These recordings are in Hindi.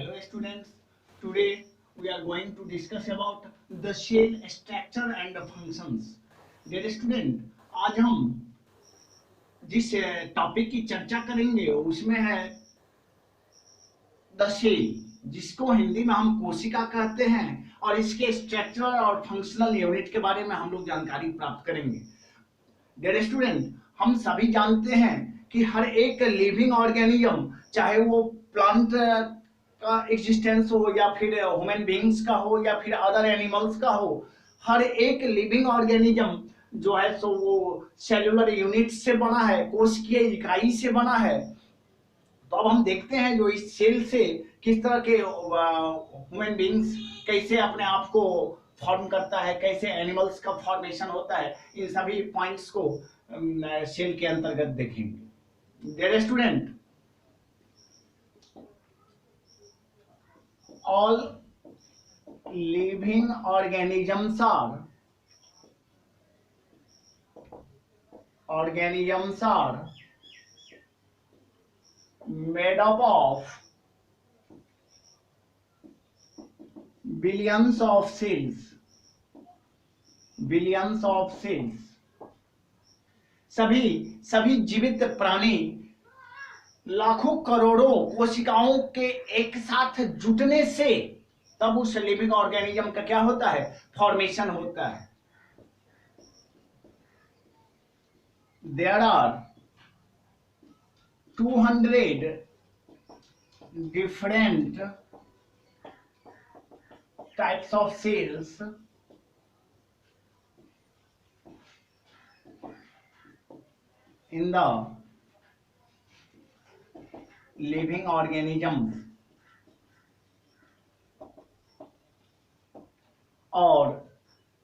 Hello students, today we are going to discuss about the shell structure and functions. Dear student, आज हम जिस टॉपिक की चर्चा करेंगे उसमें है द शेल, जिसको हिंदी में हम कोशिका कहते हैं, और इसके स्ट्रक्चरल और फंक्शनल यूनिट के बारे में हम लोग जानकारी प्राप्त करेंगे। डियर स्टूडेंट, हम सभी जानते हैं कि हर एक लिविंग ऑर्गेनिज्म, चाहे वो प्लांट का एग्जिस्टेंस हो या फिर ह्यूमन बीइंग्स का हो या फिर अदर एनिमल्स का हो, हर एक लिविंग ऑर्गेनिज्म जो है सो वो सेलुलर यूनिट से बना है, कोशिकीय इकाई से बना है। तो अब हम देखते हैं जो इस सेल से किस तरह के ह्यूमन बीइंग्स कैसे अपने आप को फॉर्म करता है, कैसे एनिमल्स का फॉर्मेशन होता है, इन सभी पॉइंट्स को सेल के अंतर्गत देखेंगे। Dear student, all living organisms are made up of billions of cells. सभी जीवित प्राणी लाखों करोड़ों कोशिकाओं के एक साथ जुटने से तब उस लिविंग ऑर्गेनिज्म का क्या होता है, फॉर्मेशन होता है। There are 200 different types of cells in the living organisms, और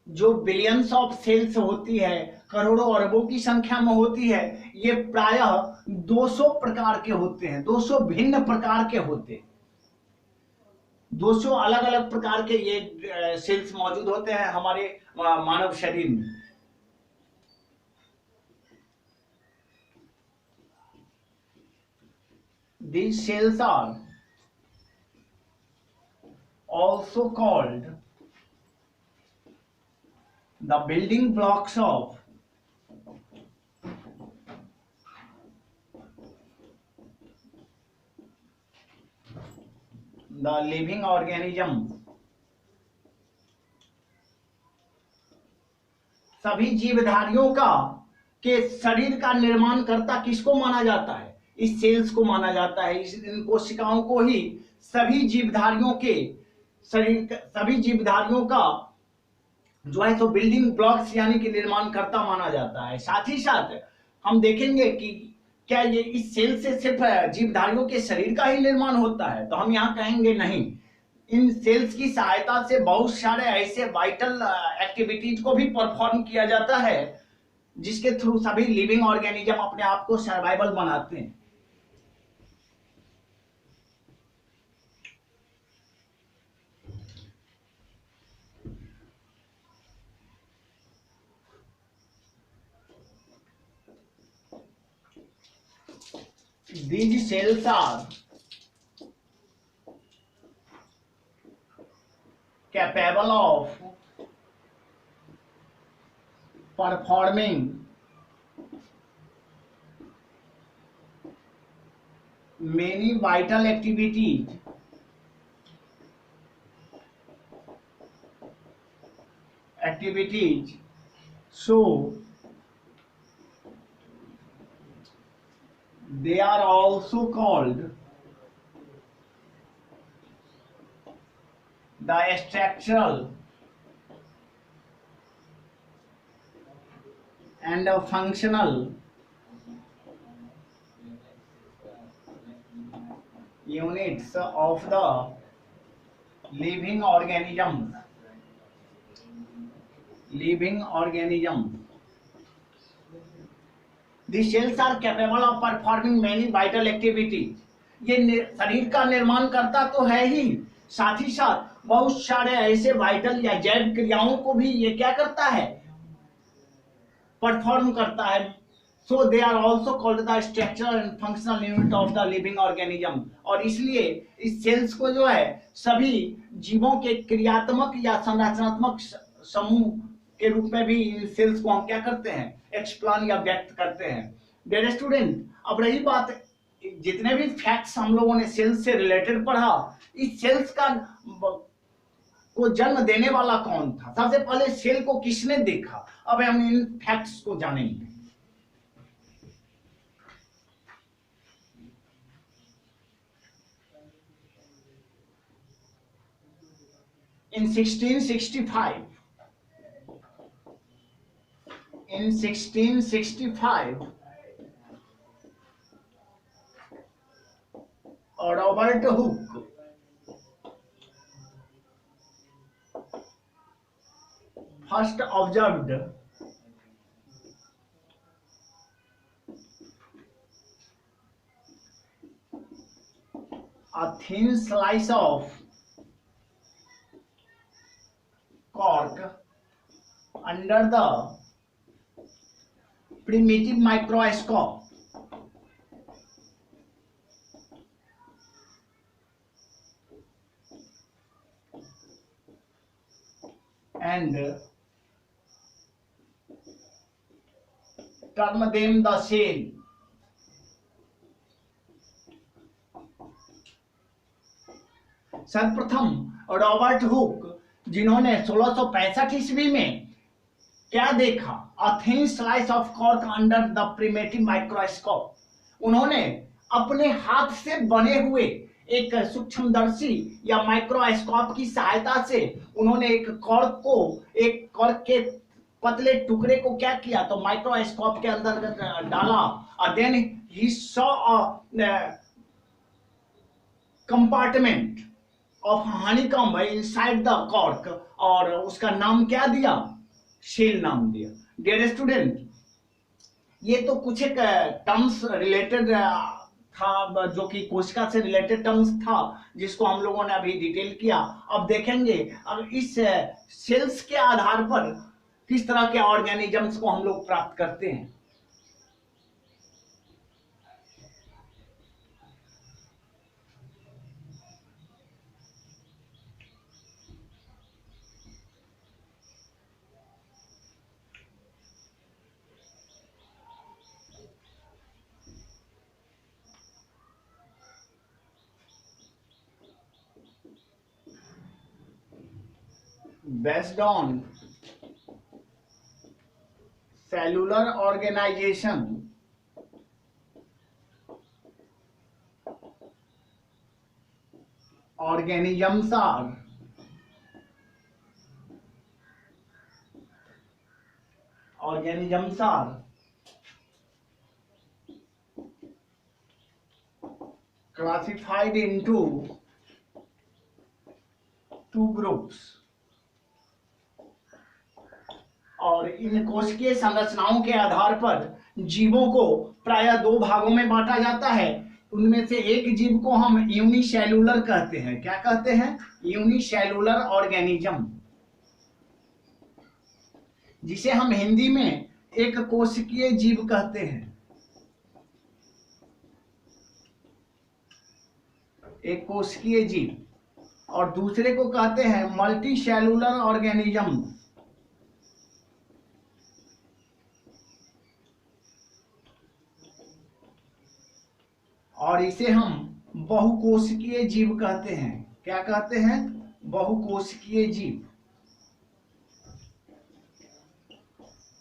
जो बिलियंस ऑफ सेल्स होती है, करोड़ों अरबों की संख्या में होती है, ये प्रायः 200 प्रकार के होते हैं, 200 भिन्न प्रकार के होते हैं, 200 अलग अलग प्रकार के ये सेल्स मौजूद होते हैं हमारे मानव शरीर में। These cells are also called the building blocks of the living organism। सभी जीवधारियों का के शरीर का निर्माण करता किसको माना जाता है? इस सेल्स को माना जाता है। इन कोशिकाओं को ही सभी जीवधारियों के शरीर, सभी जीवधारियों का जो है तो बिल्डिंग ब्लॉक्स यानी कि निर्माण करता माना जाता है। साथ ही साथ हम देखेंगे कि क्या ये इस सेल से सिर्फ जीवधारियों के शरीर का ही निर्माण होता है, तो हम यहाँ कहेंगे नहीं। इन सेल्स की सहायता से बहुत सारे ऐसे वाइटल एक्टिविटीज को भी परफॉर्म किया जाता है जिसके थ्रू सभी लिविंग ऑर्गेनिज्म अपने आप को सर्वाइवल बनाते हैं। These cells are capable of performing many vital activities so they are also called the structural and functional units of the living organism। The cells are capable of performing many vital activities। ये शरीर का निर्माण करता तो है ही, साथ ही साथ बहुत सारे ऐसे वाइटल या जैव क्रियाओं को भी ये क्या करता है, परफॉर्म करता है। So they are also called the structural and functional unit of the living organism. और इसलिए इस सेल्स को जो है सभी जीवों के क्रियात्मक या संरचनात्मक समूह के रूप में भी इन सेल्स को हम क्या करते हैं, एक्सप्लेन या व्यक्त करते हैं। डियर स्टूडेंट, अब रही बात, जितने भी फैक्ट्स हम लोगों ने सेल्स से रिलेटेड पढ़ा, इस सेल्स का को जन्म देने वाला कौन था, सबसे पहले सेल को किसने देखा, अब हम इन फैक्ट्स को जानेंगे। In 1665, Robert Hooke first observed a thin slice of cork under the primitive microscope, and term them the cell. सर्वप्रथम रॉबर्ट हुक, जिन्होंने 1665 ईस्वी में क्या देखा, a thin slice of cork under the primitive microscope, उन्होंने अपने हाथ से बने हुए एक सूक्ष्मदर्शी या माइक्रोस्कोप की सहायता से उन्होंने एक कॉर्क के पतले टुकड़े को क्या किया, तो माइक्रोस्कोप के अंदर डाला, और then he saw a compartment of honeycomb inside the cork, और उसका नाम क्या दिया, सेल नाम दिया। डियर स्टूडेंट, ये तो कुछ एक टर्म्स रिलेटेड था, जो कि कोशिका से रिलेटेड टर्म्स था, जिसको हम लोगों ने अभी डिटेल किया। अब देखेंगे अब इस सेल्स के आधार पर किस तरह के ऑर्गेनिजम्स को हम लोग प्राप्त करते हैं। Based on cellular organization, organisms are classified into two groups, और इन कोशिकीय संरचनाओं के आधार पर जीवों को प्रायः दो भागों में बांटा जाता है। उनमें से एक जीव को हम यूनिसेल्यूलर कहते हैं। क्या कहते हैं? यूनिसेल्यूलर ऑर्गेनिज्म, जिसे हम हिंदी में एक कोशिकीय जीव कहते हैं। एक कोशिकीय जीव, और दूसरे को कहते हैं मल्टी सेल्यूलर ऑर्गेनिज्म। और इसे हम बहुकोशिकीय जीव कहते हैं। क्या कहते हैं? बहुकोशिकीय जीव।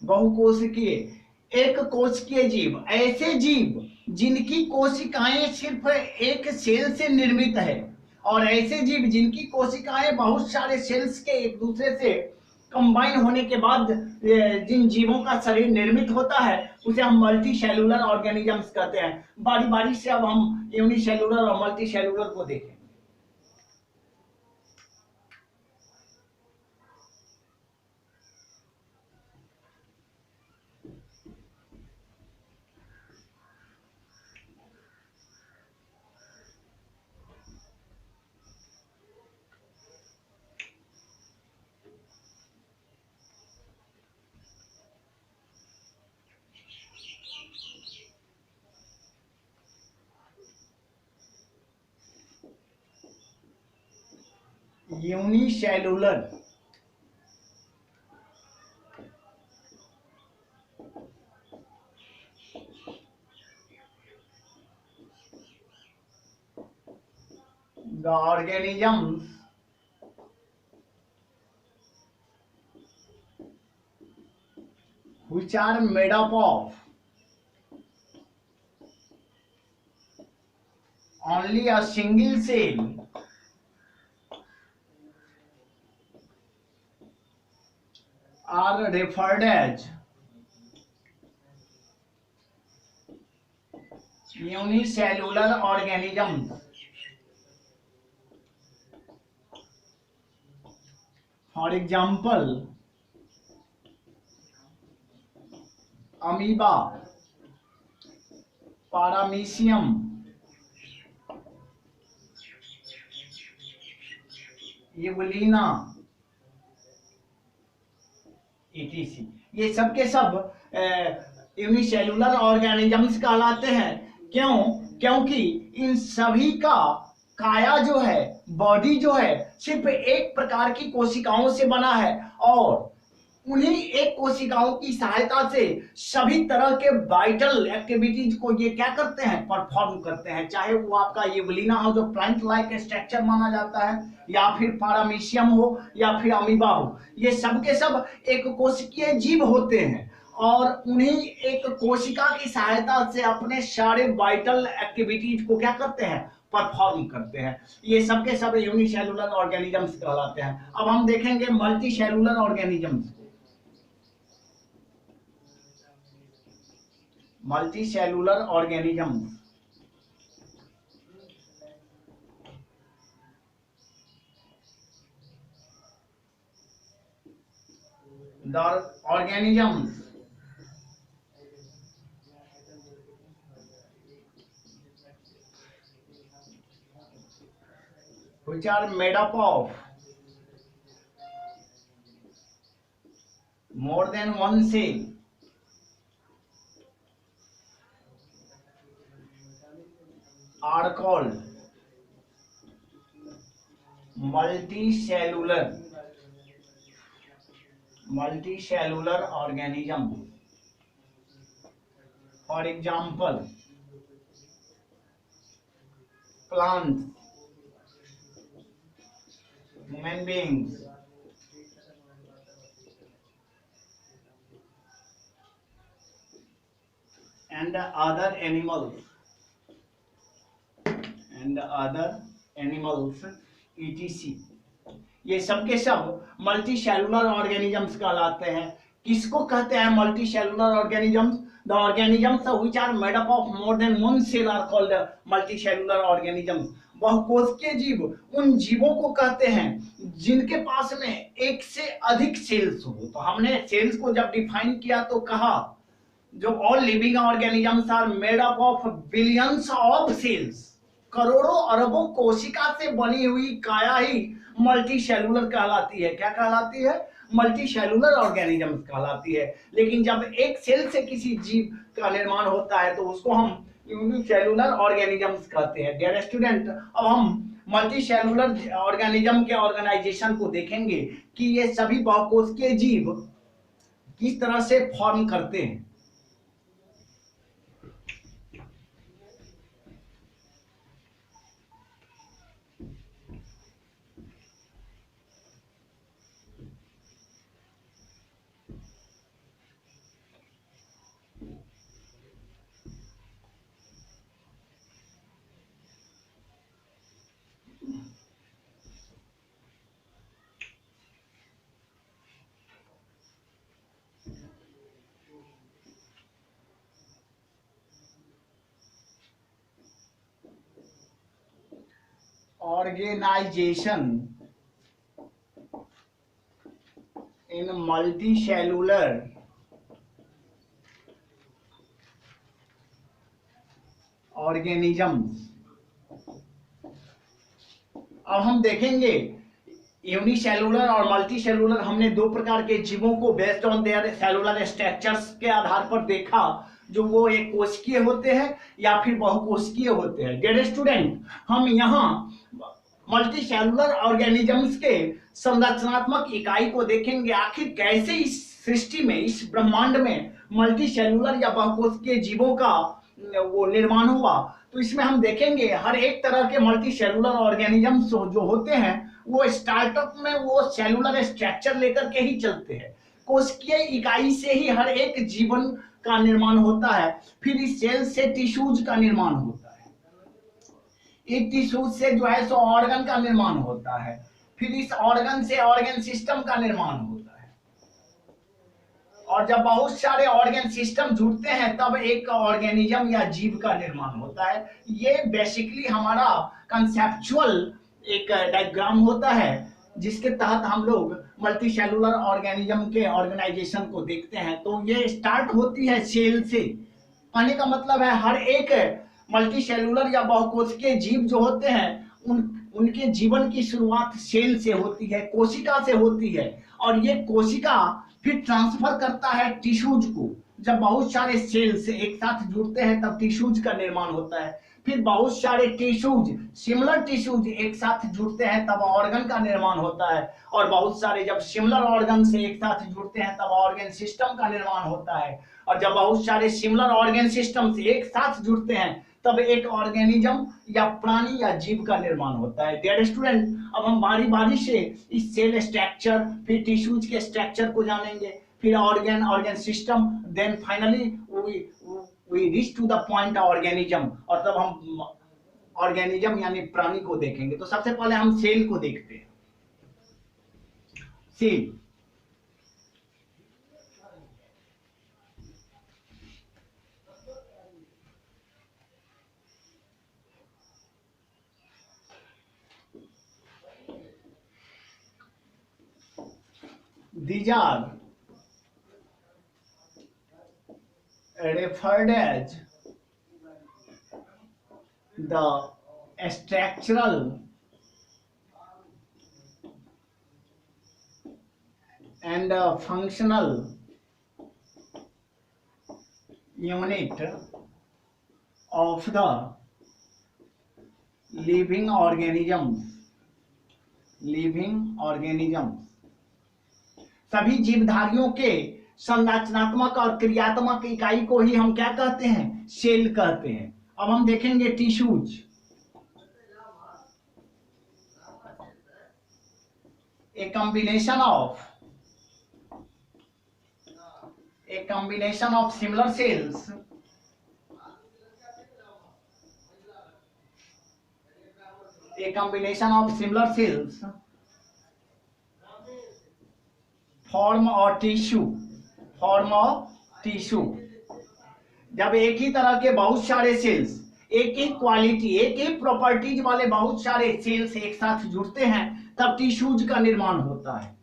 बहुकोशिकीय, एक कोशिकीय जीव, ऐसे जीव जिनकी कोशिकाएं सिर्फ एक सेल से निर्मित है, और ऐसे जीव जिनकी कोशिकाएं बहुत सारे सेल्स के एक दूसरे से कंबाइन होने के बाद जिन जीवों का शरीर निर्मित होता है, उसे हम मल्टी सेल्यूलर ऑर्गेनिजम्स कहते हैं। बारी बारी से अब हम यूनिसेल्यूलर और मल्टी सेल्यूलर को देखें। Unicellular the organisms which are made up of only a single cell are referred as unicellular organisms. For example, amoeba, paramecium, evelina, etc. ये सब के सब यूनिसेलुलर ऑर्गेनिजम्स कहलाते हैं। क्यों? क्योंकि इन सभी का काया जो है, बॉडी जो है, सिर्फ एक प्रकार की कोशिकाओं से बना है और उन्हीं एक कोशिकाओं की सहायता से सभी तरह के वाइटल एक्टिविटीज को ये क्या करते हैं, परफॉर्म करते हैं। चाहे वो आपका एवलिना हो जो प्लांट लाइक स्ट्रक्चर माना जाता है, या फिर पारामीशियम हो, या फिर अमीबा हो, ये सब के सब एक कोशिकीय जीव होते हैं और उन्हीं एक कोशिका की सहायता से अपने सारे वाइटल एक्टिविटीज को क्या करते हैं, परफॉर्म करते हैं। ये सब के सब यूनिसेलुलर ऑर्गेनिजम्स कहलाते हैं। अब हम देखेंगे multi cellular organisms. multicellular organisms, the organisms which are made up of more than one cell are called multicellular organism. For example, plants, human beings, and other animals etc. ये सब के सब मल्टी सेलुलर ऑर्गेनिजम्स कहलाते हैं। किसको कहते हैं multi cellular organisms? The organisms which are made up of more than one cell are called multi cellular organisms. बहुकोशिकीय जीव उन जीवों को कहते हैं जिनके पास में एक से अधिक सेल्स हो। तो हमने सेल्स को जब डिफाइन किया तो कहा जो all living organisms are made up of billions of cells, करोड़ों अरबों कोशिका से बनी हुई काया ही मल्टी सेलुलर कहलाती है। क्या कहलाती है? मल्टी सेलुलर ऑर्गेनिजम्स कहलाती है। लेकिन जब एक सेल से किसी जीव का निर्माण होता है तो उसको हम यूनिसेलुलर ऑर्गेनिजम्स कहते हैं। डियर स्टूडेंट, अब हम मल्टी सेलुलर ऑर्गेनिज्म के ऑर्गेनाइजेशन को देखेंगे कि ये सभी बहुकोशिकीय जीव किस तरह से फॉर्म करते हैं। Organization in multicellular organisms। अब हम देखेंगे यूनिसेलुलर और मल्टीसेलुलर, हमने दो प्रकार के जीवों को based on their cellular structures के आधार पर देखा, जो वो एक कोशिकीय होते हैं या फिर बहुकोशिकीय होते हैं। डियर स्टूडेंट, हम यहाँ मल्टी सेलुलर ऑर्गेनिजम्स के संरचनात्मक इकाई को देखेंगे, आखिर कैसे इस सृष्टि में, इस ब्रह्मांड में मल्टी सेलुलर या बहुकोशिकीय जीवों का वो निर्माण हुआ। तो इसमें हम देखेंगे हर एक तरह के मल्टी सेलुलर ऑर्गेनिजम्स जो होते हैं वो स्टार्टअप में वो सेलुलर स्ट्रक्चर लेकर के ही चलते हैं। कोशिकीय इकाई से ही हर एक जीवन का निर्माण होता है, फिर इस सेल से टिश्यूज का निर्माण होता है, इस टिश्यूज से जो है सो ऑर्गन का निर्माण होता है, फिर इस ऑर्गन से ऑर्गन सिस्टम का निर्माण होता है, और जब बहुत सारे ऑर्गन सिस्टम जुड़ते हैं तब एक ऑर्गेनिज्म या जीव का निर्माण होता है। ये बेसिकली हमारा कंसेप्चुअल एक डायग्राम होता है जिसके तहत हम लोग मल्टी सेलुलर ऑर्गेनिज्म के ऑर्गेनाइजेशन को देखते हैं। तो ये स्टार्ट होती है सेल से, कहने का मतलब है हर एक मल्टी सेलुलर या बहुकोशिकीय जीव जो होते हैं उनके जीवन की शुरुआत सेल से होती है, कोशिका से होती है, और ये कोशिका फिर ट्रांसफर करता है टिश्यूज को। जब बहुत सारे सेल्स एक साथ जुड़ते हैं तब टिश्यूज का निर्माण होता है, फिर बहुत सारे टिश्यूज, सिमिलर टिश्यूज एक साथ जुड़ते हैं तब ऑर्गन का निर्माण होता है, और बहुत सारे जब सिमिलर ऑर्गन से एक साथ जुड़ते हैं तब ऑर्गन सिस्टम का निर्माण होता है, और जब बहुत सारे सिमिलर ऑर्गन सिस्टम से एक साथ जुड़ते हैं तब एक ऑर्गेनिज्म या प्राणी या जीव का निर्माण होता है। डियर स्टूडेंट, अब हम बारी बारी से इस सेल स्ट्रक्चर, फिर टिश्यूज के स्ट्रक्चर को जानेंगे, फिर organ system, then finally we reach to the point organism, और तब हम ऑर्गेनिज्म यानी प्राणी को देखेंगे। तो सबसे पहले हम सेल को देखते हैं। Cell these are referred as the structural and functional unit of the living organisms। सभी जीवधारियों के संरचनात्मक और क्रियात्मक इकाई को ही हम क्या कहते हैं? सेल कहते हैं। अब हम देखेंगे tissues. A combination of similar cells form और टिश्यू। जब एक ही तरह के बहुत सारे सेल्स, एक ही क्वालिटी, एक ही प्रॉपर्टीज वाले बहुत सारे सेल्स एक साथ जुड़ते हैं तब टिश्यूज का निर्माण होता है।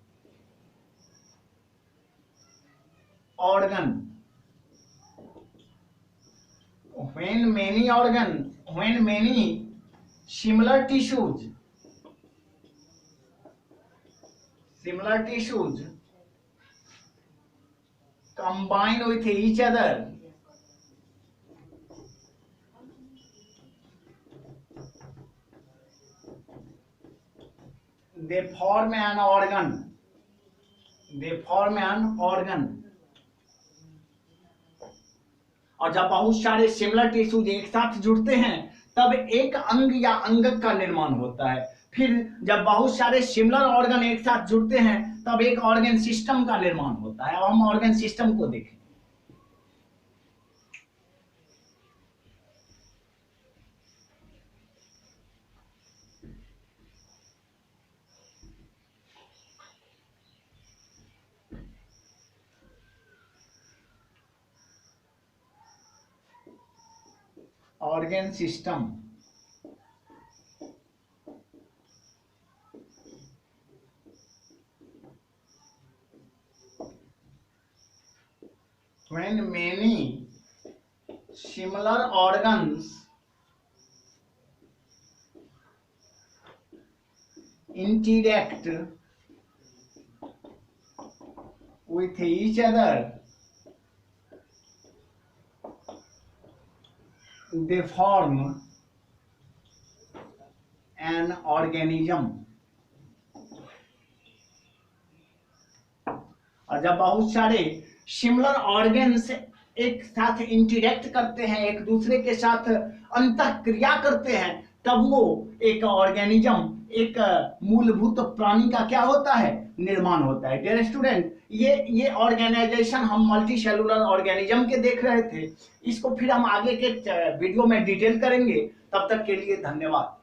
Organ, when many similar tissues combine with each other, they form an organ। और जब बहुत सारे सिमिलर टिश्यूज एक साथ जुड़ते हैं तब एक अंग या अंगक का निर्माण होता है। फिर जब बहुत सारे सिमिलर ऑर्गन एक साथ जुड़ते हैं तब एक ऑर्गन सिस्टम का निर्माण होता है। अब हम ऑर्गन सिस्टम को देखें। Organ system when many similar organs interact with each other, they form an organism. और जब बहुत सारे सिमिलर ऑर्गेन्स एक साथ इंटरेक्ट करते हैं, एक दूसरे के साथ अंतःक्रिया करते हैं, तब वो एक ऑर्गेनिज्म, एक मूलभूत प्राणी का क्या होता है, निर्माण होता है। डियर स्टूडेंट, ये ऑर्गेनाइजेशन हम मल्टी सेलुलर ऑर्गेनिज्म के देख रहे थे। इसको फिर हम आगे के वीडियो में डिटेल करेंगे। तब तक के लिए धन्यवाद।